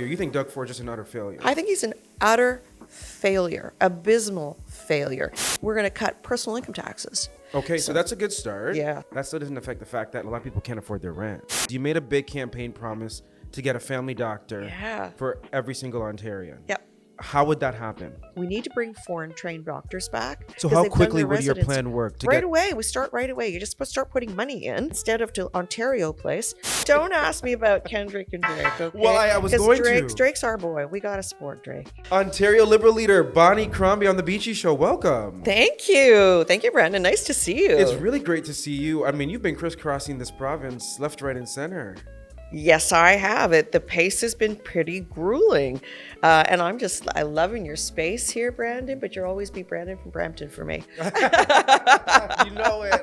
failure. You think Doug Ford's just an utter failure. I think he's an utter failure, abysmal failure. We're going to cut personal income taxes. Okay, so that's a good start. Yeah. That still doesn't affect the fact that a lot of people can't afford their rent. You made a big campaign promise to get a family doctor for every single Ontarian. Yep. How would that happen? We need to bring foreign trained doctors back. So how quickly would your plan work? Right away. We start right away. You just start putting money in instead of to Ontario Place. Don't ask me about Kendrick and Drake, okay? Well, I was going to. Drake's our boy. We got to support Drake. Ontario Liberal Leader Bonnie Crombie on the Beachy Show. Welcome. Thank you. Thank you, Brandon. Nice to see you. It's really great to see you. I mean, you've been crisscrossing this province left, right, and center. Yes, I have it. The pace has been pretty grueling. And I'm loving your space here, Brandon, but you'll always be Brandon from Brampton for me. You know it.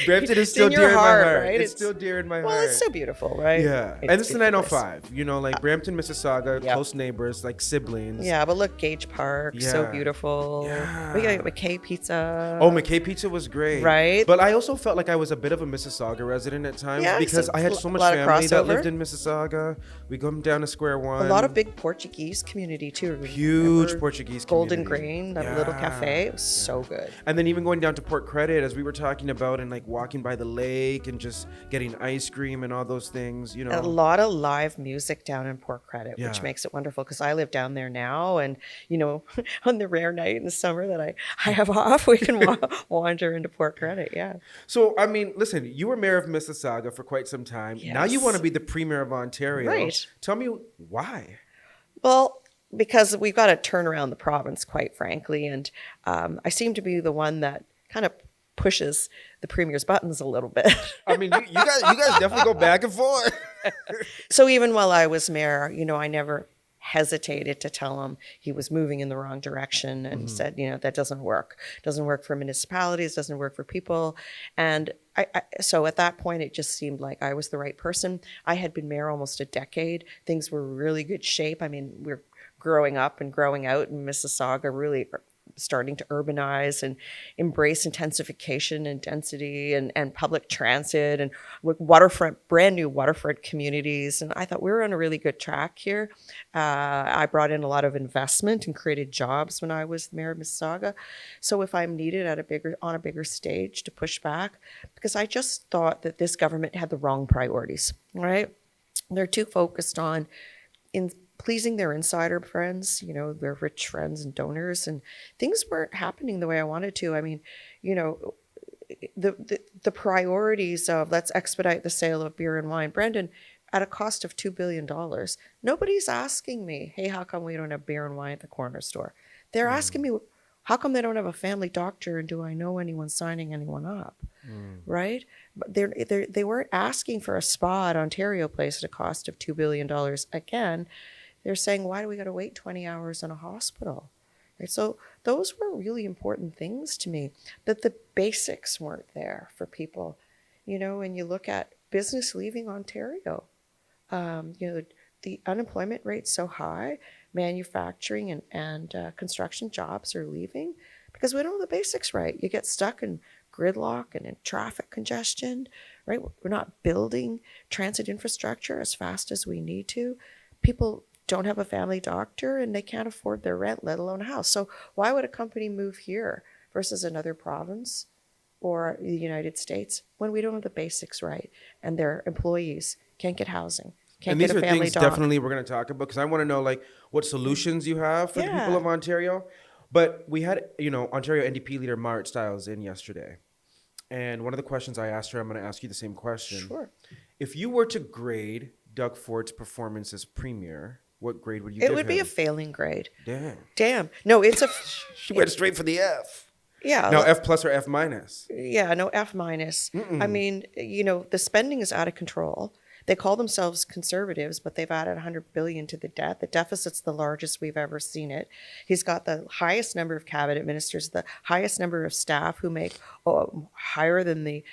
Brampton is still dear in my heart. Right? It's still dear in my heart. Well, it's so beautiful, right? Yeah. And it's the 905. You know, like Brampton, Mississauga, close neighbors, like siblings. Yeah, but look, Gage Park, so beautiful. Yeah. We got McKay Pizza. Oh, McKay Pizza was great. Right. But I also felt like I was a bit of a Mississauga resident at times because I had so much family that lived in Mississauga. We come down to Square One. A lot of big Portuguese community too. Huge Portuguese community. Golden Grain, that little cafe. It was so good. And then even going down to Port Credit, as we were talking about, and like walking by the lake and just getting ice cream and all those things, you know. A lot of live music down in Port Credit, which makes it wonderful because I live down there now. And, you know, on the rare night in the summer that I have off, we can wander into Port Credit. Yeah. So, I mean, listen, you were mayor of Mississauga for quite some time. Yes. Now you want to be the premier of Ontario. Right. Tell me why. Well, because we've got to turn around the province, quite frankly. And I seem to be the one that kind of pushes the premier's buttons a little bit. I mean, you guys definitely go back and forth. So even while I was mayor, you know, I never hesitated to tell him he was moving in the wrong direction and said, you know, that doesn't work. It doesn't work for municipalities, doesn't work for people. And so at that point, it just seemed like I was the right person. I had been mayor almost a decade. Things were really good shape. I mean, we're growing up and growing out in Mississauga, really starting to urbanize and embrace intensification and density and public transit and brand new waterfront communities. And I thought we were on a really good track here. I brought in a lot of investment and created jobs when I was mayor of Mississauga. So if I'm needed on a bigger stage to push back, because I just thought that this government had the wrong priorities, right? They're too focused on pleasing their insider friends, you know, their rich friends and donors, and things weren't happening the way I wanted to. I mean, you know, the priorities of let's expedite the sale of beer and wine, Brandon, at a cost of $2 billion. Nobody's asking me, hey, how come we don't have beer and wine at the corner store? They're asking me, how come they don't have a family doctor, and do I know anyone signing anyone up? Right? But they weren't asking for a spa at Ontario Place at a cost of $2 billion. Again, they're saying, why do we got to wait 20 hours in a hospital? Right? So those were really important things to me, that the basics weren't there for people. You know, and you look at business leaving Ontario, you know, the unemployment rate's so high, manufacturing and construction jobs are leaving because we don't have the basics right. You get stuck in gridlock and in traffic congestion, right? We're not building transit infrastructure as fast as we need to. People don't have a family doctor and they can't afford their rent, let alone a house. So why would a company move here versus another province or the United States when we don't have the basics right and their employees can't get housing? And these are things definitely we're going to talk about because I want to know like what solutions you have for the people of Ontario. But we had, you know, Ontario NDP leader Marit Stiles in yesterday. And one of the questions I asked her, I'm going to ask you the same question. Sure. If you were to grade Doug Ford's performance as premier, what grade would you give him? It would be a failing grade. Damn. No, it's a... She went straight for the F. Yeah. Now F plus or F minus? Yeah, no, F minus. I mean, you know, the spending is out of control. They call themselves conservatives, but they've added $100 billion to the debt. The deficit's the largest we've ever seen it. He's got the highest number of cabinet ministers, the highest number of staff who make higher than the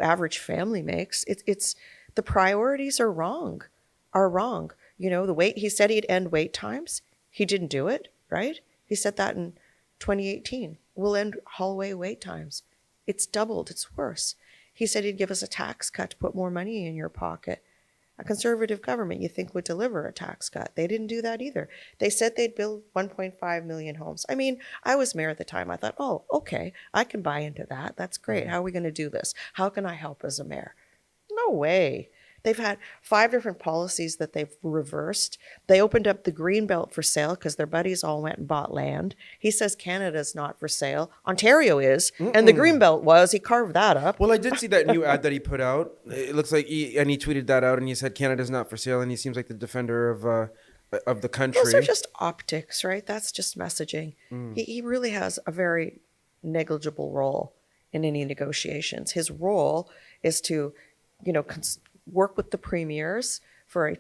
average family makes. It's the priorities are wrong. You know, he said he'd end wait times. He didn't do it, right? He said that in 2018. We'll end hallway wait times. It's doubled. It's worse. He said he'd give us a tax cut to put more money in your pocket. a conservative government you think would deliver a tax cut. They didn't do that either. They said they'd build 1.5 million homes. I mean, I was mayor at the time. I thought, oh, okay, I can buy into that. That's great. How are we going to do this? How can I help as a mayor? No way. They've had 5 different policies that they've reversed. They opened up the Greenbelt for sale because their buddies all went and bought land. He says Canada's not for sale. Ontario is. And the Greenbelt was. He carved that up. Well, I did see that new ad that he put out. It looks like he tweeted that out and he said Canada's not for sale. And he seems like the defender of the country. Those are just optics, right? That's just messaging. He really has a very negligible role in any negotiations. His role is to, work with the premiers for a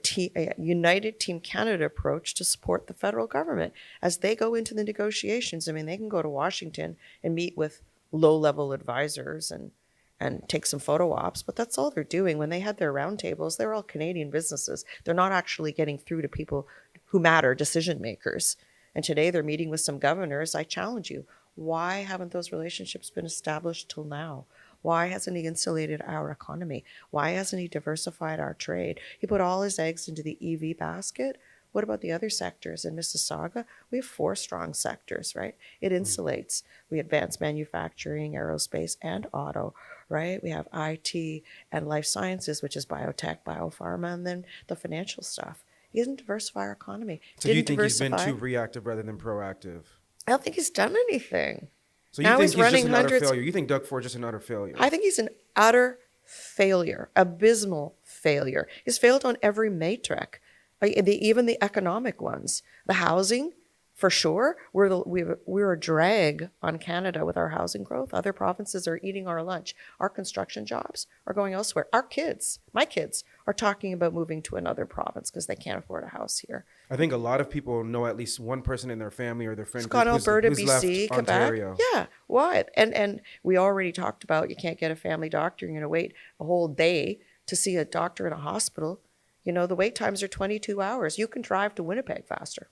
united Team Canada approach to support the federal government as they go into the negotiations. I mean, they can go to Washington and meet with low-level advisors and take some photo ops, but that's all they're doing. When they had their roundtables, they're all Canadian businesses. They're not actually getting through to people who matter, decision makers. And today they're meeting with some governors. I challenge you, why haven't those relationships been established till now? Why hasn't he insulated our economy? Why hasn't he diversified our trade? He put all his eggs into the EV basket. What about the other sectors? In Mississauga, we have 4 strong sectors, right? It insulates. We advance manufacturing, aerospace, and auto, right? We have IT and life sciences, which is biotech, biopharma, and then the financial stuff. He doesn't diversify our economy. So you think he's been too reactive rather than proactive? I don't think he's done anything. So you think he's just an utter failure? You think Doug Ford's just an utter failure? I think he's an utter failure, abysmal failure. He's failed on every metric, even the economic ones. The housing, for sure, we're a drag on Canada with our housing growth. Other provinces are eating our lunch. Our construction jobs are going elsewhere. Our kids, my kids, are talking about moving to another province because they can't afford a house here. I think a lot of people know at least one person in their family or their friend group Alberta, who's BC, left Quebec. Ontario. Yeah, why? And we already talked about you can't get a family doctor. You're going to wait a whole day to see a doctor in a hospital. The wait times are 22 hours. You can drive to Winnipeg faster.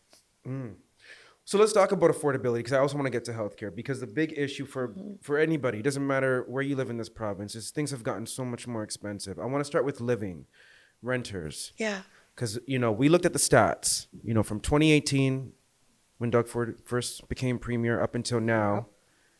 So let's talk about affordability, because I also want to get to healthcare, because the big issue for anybody, doesn't matter where you live in this province, is things have gotten so much more expensive. I want to start with living, renters. Yeah. Because, we looked at the stats, from 2018, when Doug Ford first became premier, up until now,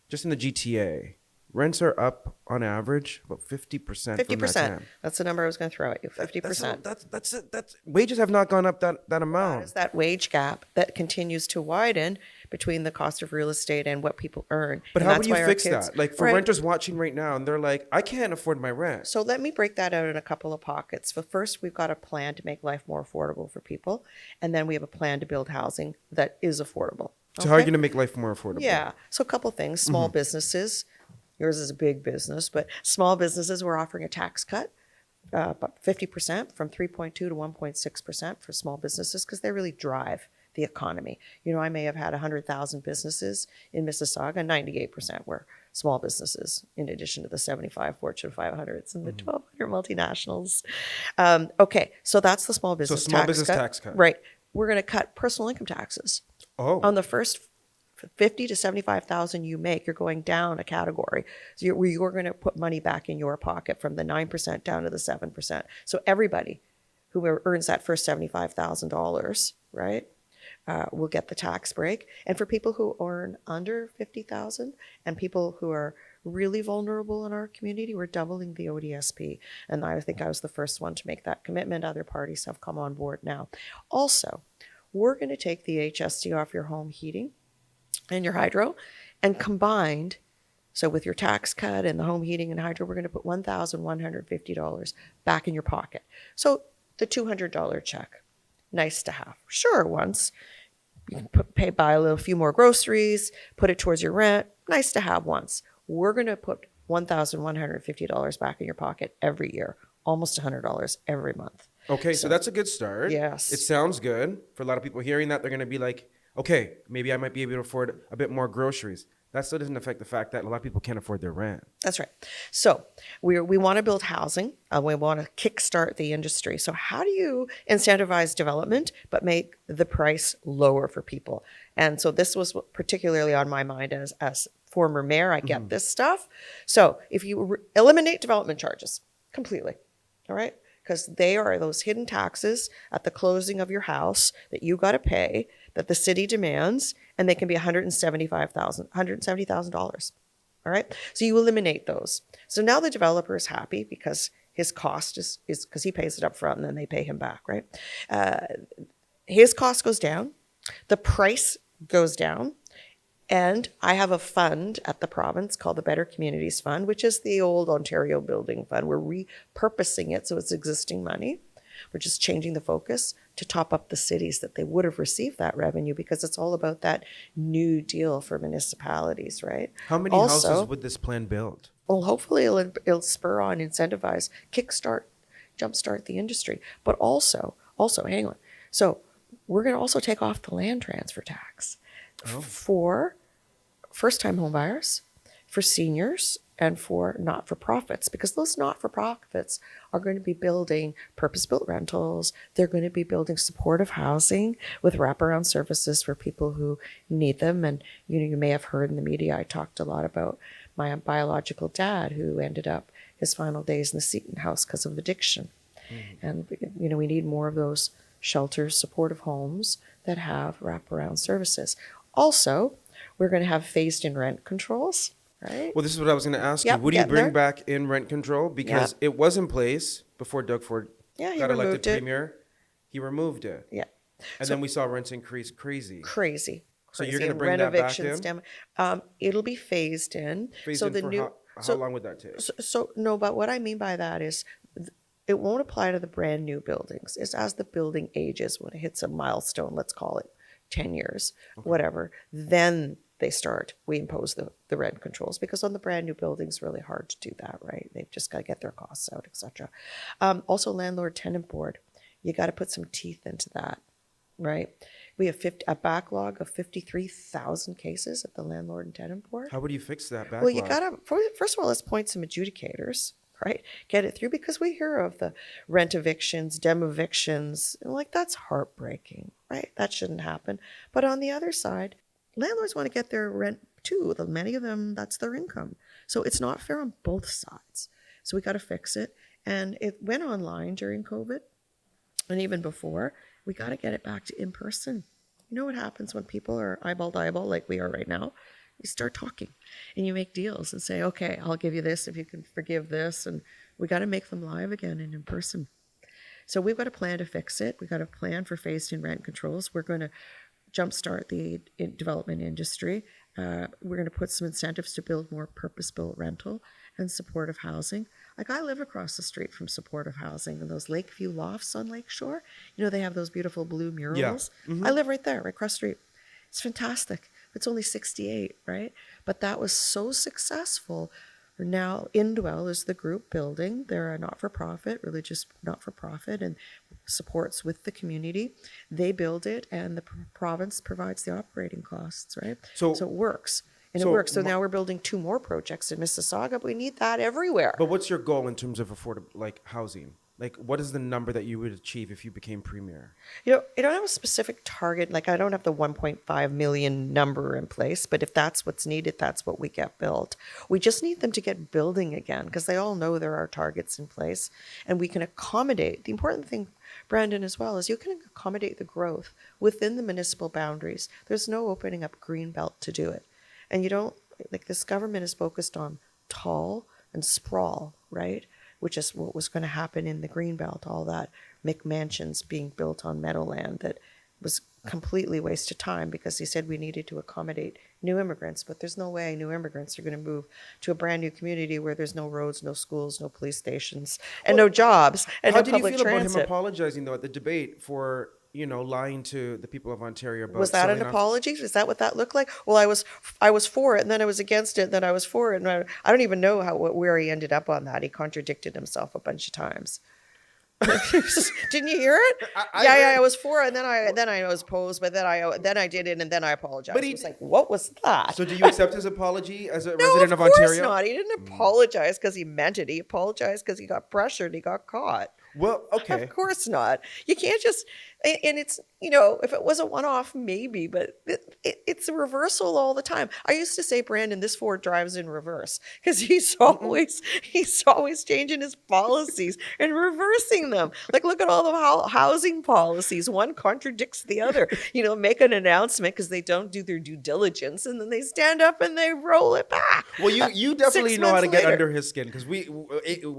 just in the GTA, rents are up on average about 50%. 50%. That's the number I was going to throw at you. 50%. That's wages have not gone up that amount. That is that wage gap that continues to widen between the cost of real estate and what people earn. But how would you fix that? Like for renters watching right now, and they're like, I can't afford my rent. So let me break that out in a couple of pockets. But first, we've got a plan to make life more affordable for people, and then we have a plan to build housing that is affordable. So how are you going to make life more affordable? Yeah. So a couple things. Small businesses. Yours is a big business, but small businesses, we're offering a tax cut, about 50% from 3.2 to 1.6% for small businesses because they really drive the economy. I may have had 100,000 businesses in Mississauga, 98% were small businesses, in addition to the 75 Fortune 500s and the 1,200 multinationals. Okay, so that's the small business tax cut. Right. We're going to cut personal income taxes. Oh. On the first 50 to 75,000 you make, you're going down a category. So you're going to put money back in your pocket from the 9% down to the 7%. So everybody who earns that first $75,000, right, will get the tax break. And for people who earn under 50,000 and people who are really vulnerable in our community, we're doubling the ODSP. And I think I was the first one to make that commitment. Other parties have come on board now. Also, we're going to take the HST off your home heating and your hydro, and combined, so with your tax cut and the home heating and hydro, we're going to put $1,150 back in your pocket. So the $200 check, nice to have. Sure, once you can buy a few more groceries, put it towards your rent, nice to have once. We're going to put $1,150 back in your pocket every year, almost $100 every month. Okay, so that's a good start. Yes. It sounds good. For a lot of people hearing that, they're going to be like, okay, maybe I might be able to afford a bit more groceries. That still doesn't affect the fact that a lot of people can't afford their rent. That's right. So we want to build housing. We want to kickstart the industry. So how do you incentivize development but make the price lower for people? And so this was particularly on my mind as former mayor. I get this stuff. So if you eliminate development charges completely, all right? because they are those hidden taxes at the closing of your house that you got to pay, that the city demands, and they can be $170,000. All right. So you eliminate those. So now the developer is happy because his cost is because he pays it up front and then they pay him back, right? His cost goes down, the price goes down, and I have a fund at the province called the Better Communities Fund, which is the old Ontario Building Fund. We're repurposing it so it's existing money. We're just changing the focus to top up the cities that they would have received that revenue, because it's all about that new deal for municipalities, right? How many houses would this plan build? Well, hopefully it'll spur on, incentivize, kickstart, jumpstart the industry. But also, hang on. So we're going to also take off the land transfer tax for first-time home buyers, for seniors, and for not-for-profits, because those not-for-profits are going to be building purpose-built rentals. They're going to be building supportive housing with wraparound services for people who need them. And you may have heard in the media, I talked a lot about my biological dad who ended up his final days in the Seton House because of addiction. And we need more of those shelters, supportive homes that have wraparound services. Also, we're going to have phased-in rent controls. Right. Well, this is what I was going to ask you. Would you bring back in rent control? Because it was in place before Doug Ford got elected premier. He removed it. Yeah. And then we saw rents increase crazy. So you're going to bring that back in? It'll be phased in. How long would that take? But what I mean by that is it won't apply to the brand new buildings. It's as the building ages, when it hits a milestone, let's call it 10 years, whatever, then we impose the rent controls, because on the brand new buildings, it's really hard to do that, right? They've just got to get their costs out, etc. Also, landlord tenant board, you got to put some teeth into that, right? We have a backlog of 53,000 cases at the landlord and tenant board. How would you fix that backlog? Well, you got to, first of all, let's appoint some adjudicators, right? Get it through, because we hear of the rent evictions, dem evictions, and that's heartbreaking, right? That shouldn't happen. But on the other side, landlords want to get their rent too. Many of them, that's their income. So it's not fair on both sides. So we got to fix it. And it went online during COVID and even before. We got to get it back to in person. You know what happens when people are eyeball to eyeball like we are right now? You start talking and you make deals and say, okay, I'll give you this if you can forgive this. And we got to make them live again and in person. So we've got a plan to fix it. We've got a plan for phased-in rent controls. We're going to jumpstart the development industry. We're going to put some incentives to build more purpose-built rental and supportive housing. I live across the street from supportive housing, and those Lakeview lofts on Lakeshore, they have those beautiful blue murals. Yeah. I live right there, right across the street. It's fantastic. It's only 68, right? But that was so successful. Now, Indwell is the group building. They're a not-for-profit, religious not-for-profit, and supports with the community. They build it, and the province provides the operating costs, right? So it works. And it works. So now we're building 2 more projects in Mississauga, but we need that everywhere. But what's your goal in terms of affordable, housing? What is the number that you would achieve if you became premier? I don't have a specific target. I don't have the 1.5 million number in place, but if that's what's needed, that's what we get built. We just need them to get building again, because they all know there are targets in place, and we can accommodate. The important thing, Brandon, as well, is you can accommodate the growth within the municipal boundaries. There's no opening up Greenbelt to do it. And you don't, this government is focused on tall and sprawl, right? Which is what was going to happen in the Greenbelt, all that McMansions being built on Meadowland that was completely waste of time, because he said we needed to accommodate new immigrants. But there's no way new immigrants are going to move to a brand new community where there's no roads, no schools, no police stations, and no jobs, and no public transit. How did you feel about him apologizing, though, at the debate for lying to the people of Ontario about? Was that an apology? Is that what that looked like? Well, I was for it, and then I was against it, and then I was for it, and I don't even know where he ended up on that. He contradicted himself a bunch of times. Didn't you hear it? I was for it, and then I was opposed, but then I did it, and then I apologized. But he was like, "What was that?" So, do you accept his apology as a resident of Ontario? No, of course not. He didn't apologize because he meant it. He apologized because he got pressured. He got caught. Well, okay. Of course not. You can't just And it's, if it was a one-off, maybe, but it's a reversal all the time. I used to say, Brandon, this Ford drives in reverse because he's always changing his policies and reversing them. Like, look at all the housing policies. One contradicts the other. Make an announcement because they don't do their due diligence, and then they stand up and they roll it back. Well, you definitely know how to get under his skin, because from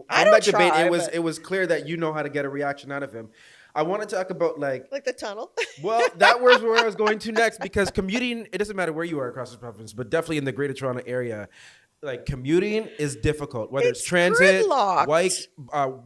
that debate, it was clear that you know how to get a reaction out of him. I want to talk about like the tunnel. Well, that was where I was going to next, because commuting, it doesn't matter where you are across the province, but definitely in the Greater Toronto area, like commuting is difficult, whether it's transit,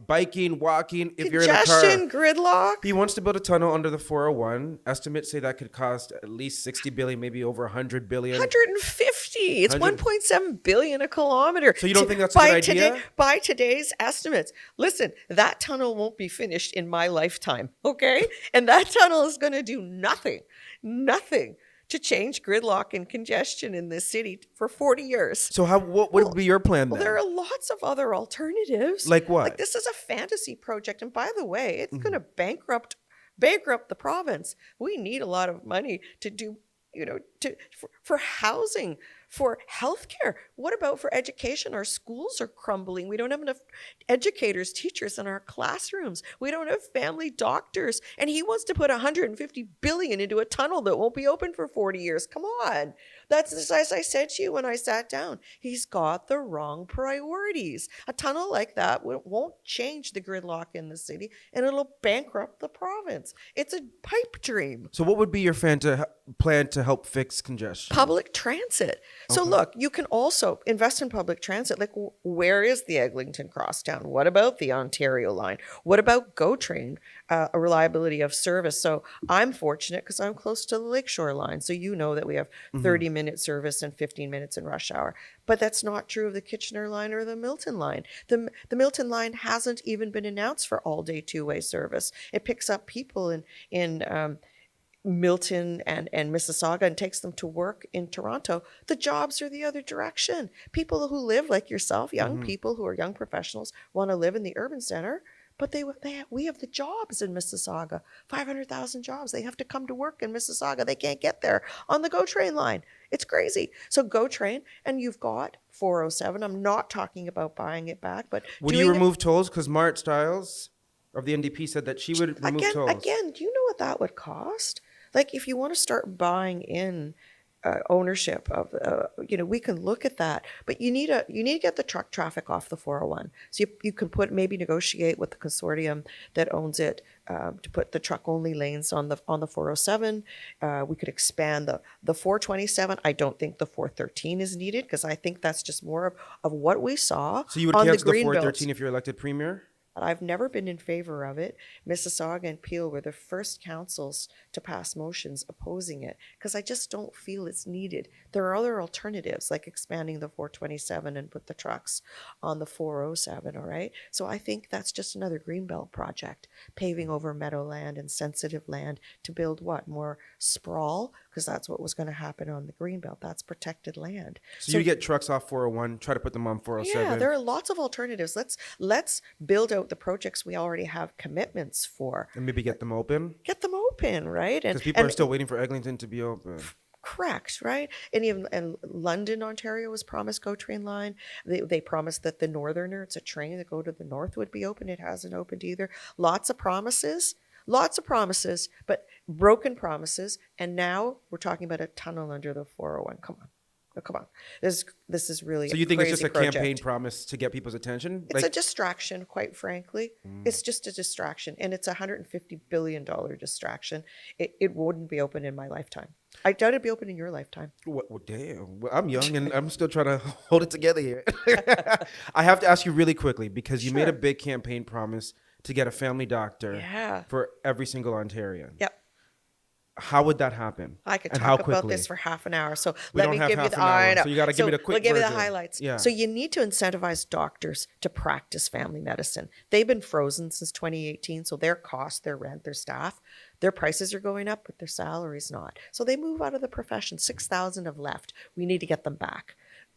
biking, walking. If you're in a car, congestion, gridlock. He wants to build a tunnel under the 401. Estimates say that could cost at least 60 billion, maybe over 100 billion. 150. It's 1.7 billion a kilometer. So you don't think that's a good idea? By today's estimates, listen, that tunnel won't be finished in my lifetime. Okay, and that tunnel is going to do nothing to change gridlock and congestion in this city for 40 years. So what would be your plan then? Well, there are lots of other alternatives. Like what? Like, this is a fantasy project. And by the way, it's going to bankrupt the province. We need a lot of money to do, for housing, for healthcare. What about for education? Our schools are crumbling. We don't have enough educators, teachers in our classrooms. We don't have family doctors. And he wants to put 150 billion into a tunnel that won't be open for 40 years. Come on. That's as I said to you when I sat down. He's got the wrong priorities. A tunnel like that won't change the gridlock in the city, and it'll bankrupt the province. It's a pipe dream. So what would be your plan to help fix congestion? Public transit. So look, you can also invest in public transit. Like, where is the Eglinton Crosstown? What about the Ontario line? What about GO Train, a reliability of service? So I'm fortunate because I'm close to the Lakeshore line. So that we have 30-minute service and 15 minutes in rush hour. But that's not true of the Kitchener line or the Milton line. The Milton line hasn't even been announced for all-day two-way service. It picks up people in Milton and Mississauga and takes them to work in Toronto. The jobs are the other direction. People who live like yourself, young people who are young professionals, want to live in the urban center, but we have the jobs in Mississauga, 500,000 jobs. They have to come to work in Mississauga. They can't get there on the GO Train line. It's crazy. So GO Train, and you've got 407. I'm not talking about buying it back, but would you remove tolls? Because Marit Stiles of the NDP said that she would remove tolls. Again, do you know what that would cost? Like, if you want to start buying in ownership of, we can look at that, but you need to get the truck traffic off the 401. So you can maybe negotiate with the consortium that owns it to put the truck only lanes on the 407. We could expand the 427. I don't think the 413 is needed, because I think that's just more of what we saw. So you would cancel the 413 if you're elected premier? I've never been in favor of it. Mississauga and Peel were the first councils to pass motions opposing it, because I just don't feel it's needed. There are other alternatives, like expanding the 427 and put the trucks on the 407, all right? So I think that's just another Greenbelt project, paving over meadowland and sensitive land to build more sprawl, because that's what was going to happen on the Greenbelt. That's protected land. So you get trucks off 401, try to put them on 407. Yeah, there are lots of alternatives. Let's build out the projects we already have commitments for. And maybe get them open? Get them open, right? Because people are still waiting for Eglinton to be open. Correct, right? And London, Ontario was promised GO Train line. They promised that the Northerner, it's a train that go to the north, would be open. It hasn't opened either. Lots of promises, but broken promises. And now we're talking about a tunnel under the 401. Come on. Oh, come on. This is really So you think it's just a campaign promise to get people's attention? It's a distraction, quite frankly. It's just a distraction. And it's a $150 billion distraction. It wouldn't be open in my lifetime. I doubt it'd be open in your lifetime. Well, damn. Well, I'm young and I'm still trying to hold it together here. I have to ask you really quickly, because you made a big campaign promise to get a family doctor for every single Ontarian. Yep. How would that happen? I could talk about this for half an hour. So let me give you so you got to give me the quick version. Give me the highlights. Yeah. So you need to incentivize doctors to practice family medicine. They've been frozen since 2018. So their cost, their rent, their staff, their prices are going up, but their salaries not. So they move out of the profession. 6,000 have left. We need to get them back.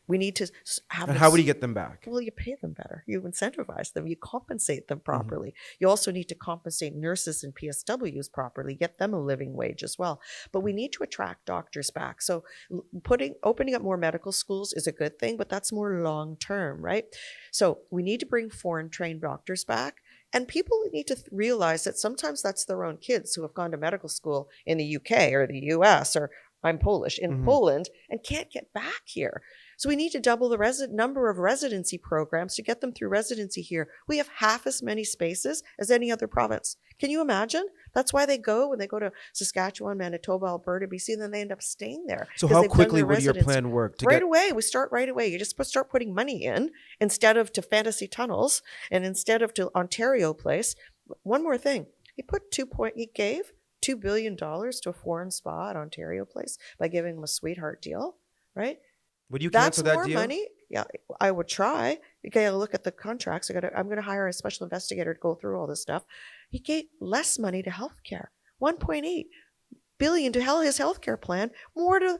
We need to have. And how would you get them back? Well, you pay them better. You incentivize them. You compensate them properly. You also need to compensate nurses and PSWs properly, get them a living wage as well. But we need to attract doctors back. So opening up more medical schools is a good thing, but that's more long term, right? So we need to bring foreign trained doctors back. And people need to realize that sometimes that's their own kids who have gone to medical school in the UK or the US, or I'm Polish, in Poland, and can't get back here. So we need to double the number of residency programs to get them through residency here. We have half as many spaces as any other province. Can you imagine? That's why they go when they go to Saskatchewan, Manitoba, Alberta, BC, and then they end up staying there. So how quickly would your plan work? Right away. We start right away. You just start putting money in instead of to Fantasy Tunnels and instead of to Ontario Place. One more thing. He gave $2 billion to a foreign spa at Ontario Place by giving them a sweetheart deal, right? Would you cancel that deal? That's more money. Yeah, I would try. You got to look at the contracts. I'm going to hire a special investigator to go through all this stuff. He gave less money to healthcare, $1.8 billion to his healthcare plan, more to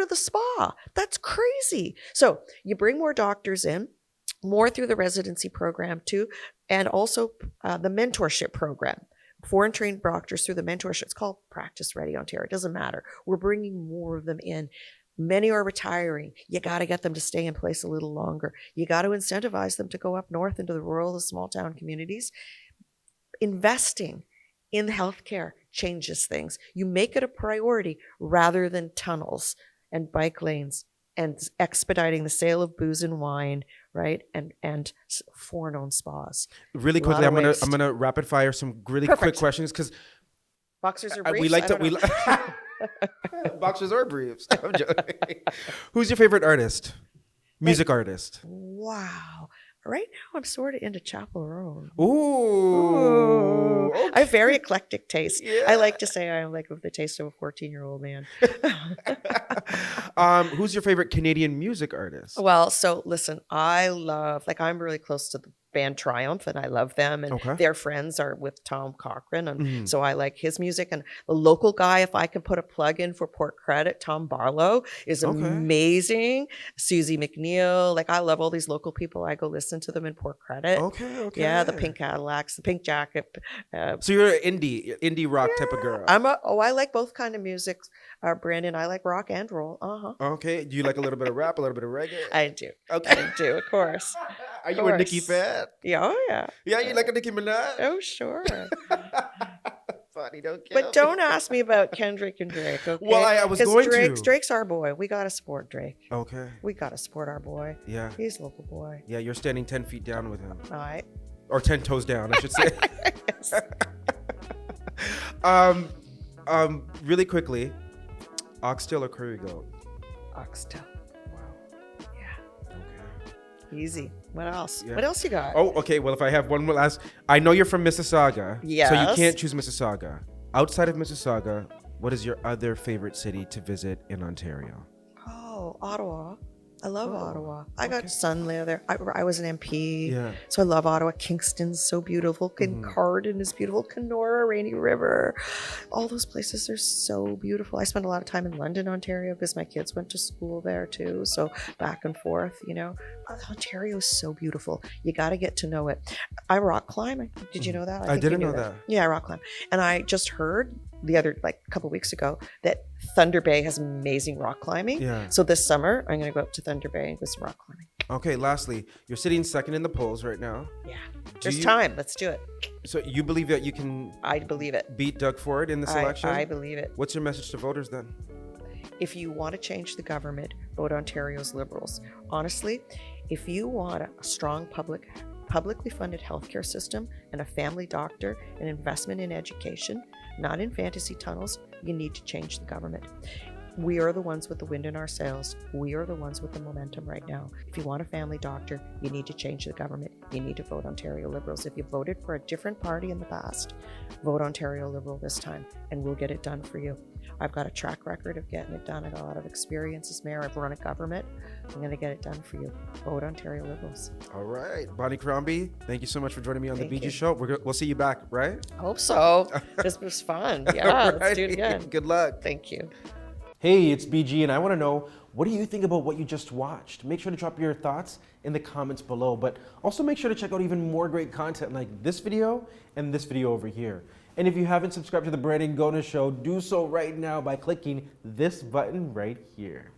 the spa. That's crazy. So you bring more doctors in, more through the residency program too, and also the mentorship program. Foreign trained doctors through the mentorship. It's called Practice Ready Ontario. It doesn't matter. We're bringing more of them in. Many are retiring. You got to get them to stay in place a little longer. You got to incentivize them to go up north into the rural and small town communities. Investing in healthcare changes things. You make it a priority rather than tunnels and bike lanes and expediting the sale of booze and wine, right? And foreign-owned spas. Really quickly, I'm gonna rapid fire some really quick questions because boxers or briefs. Boxers or briefs. I'm joking. Who's your favorite artist? Music artist. Wow. Right now, I'm sort of into Chappell Roan. Ooh. Okay. I have very eclectic taste. Yeah. I like to say I'm like with the taste of a 14-year-old man. Who's your favorite Canadian music artist? Well, so listen, I'm really close to the band Triumph, and I love them, and their friends are with Tom Cochrane, and so I like his music. And the local guy, if I can put a plug in for Port Credit, Tom Barlow is amazing. Susie McNeil, I love all these local people. I go listen to them in Port Credit. Okay. Yeah, the Pink Cadillacs, the Pink Jacket. So you're an indie rock type of girl. I like both kind of music, Brandon. I like rock and roll. Okay. Do you like a little bit of rap, a little bit of reggae? I do. Okay. I do, of course. Are you a Nicki fan? Yeah, oh yeah. Yeah, you like a Nicki Minaj? Oh, sure. Funny, don't kill But don't ask me about Kendrick and Drake, okay? Well, I was going to. Drake's our boy. We got to support Drake. Okay. We got to support our boy. Yeah. He's a local boy. Yeah, you're standing 10 feet down with him. All right. Or 10 toes down, I should say. Really quickly, oxtail or curry goat? Oxtail. Easy. What else? Yeah. What else you got? Oh, okay. Well, if I have one more last, I know you're from Mississauga. Yes. So you can't choose Mississauga. Outside of Mississauga, what is your other favorite city to visit in Ontario? Oh, Ottawa. I love Ottawa. I got son there. I was an MP. Yeah. So I love Ottawa. Kingston's so beautiful. Kincardine is beautiful. Kenora, Rainy River. All those places are so beautiful. I spent a lot of time in London, Ontario, because my kids went to school there too. So back and forth, Ontario is so beautiful. You got to get to know it. I rock climb. Did you know that? I didn't know that. Yeah, I rock climb. And I just heard a couple weeks ago that Thunder Bay has amazing rock climbing. Yeah. So this summer, I'm going to go up to Thunder Bay and go some rock climbing. Okay, lastly, you're sitting second in the polls right now. Yeah. There's time. Let's do it. So you believe that you can... I believe it. ...beat Doug Ford in this election? I believe it. What's your message to voters then? If you want to change the government, vote Ontario's Liberals. Honestly, if you want a strong publicly funded healthcare system and a family doctor and investment in education, not in fantasy tunnels, you need to change the government. We are the ones with the wind in our sails. We are the ones with the momentum right now. If you want a family doctor, you need to change the government. You need to vote Ontario Liberals. If you voted for a different party in the past, vote Ontario Liberal this time, and we'll get it done for you. I've got a track record of getting it done. I got a lot of experience as mayor. I've run a government. I'm going to get it done for you. Vote Ontario Liberals. All right. Bonnie Crombie, thank you so much for joining me on the BG Show. We'll see you back, right? Hope so. This was fun. Yeah, let's do it again. Good luck. Thank you. Hey, it's BG, and I want to know, what do you think about what you just watched? Make sure to drop your thoughts in the comments below, but also make sure to check out even more great content like this video and this video over here. And if you haven't subscribed to the Brandon Gona Show, do so right now by clicking this button right here.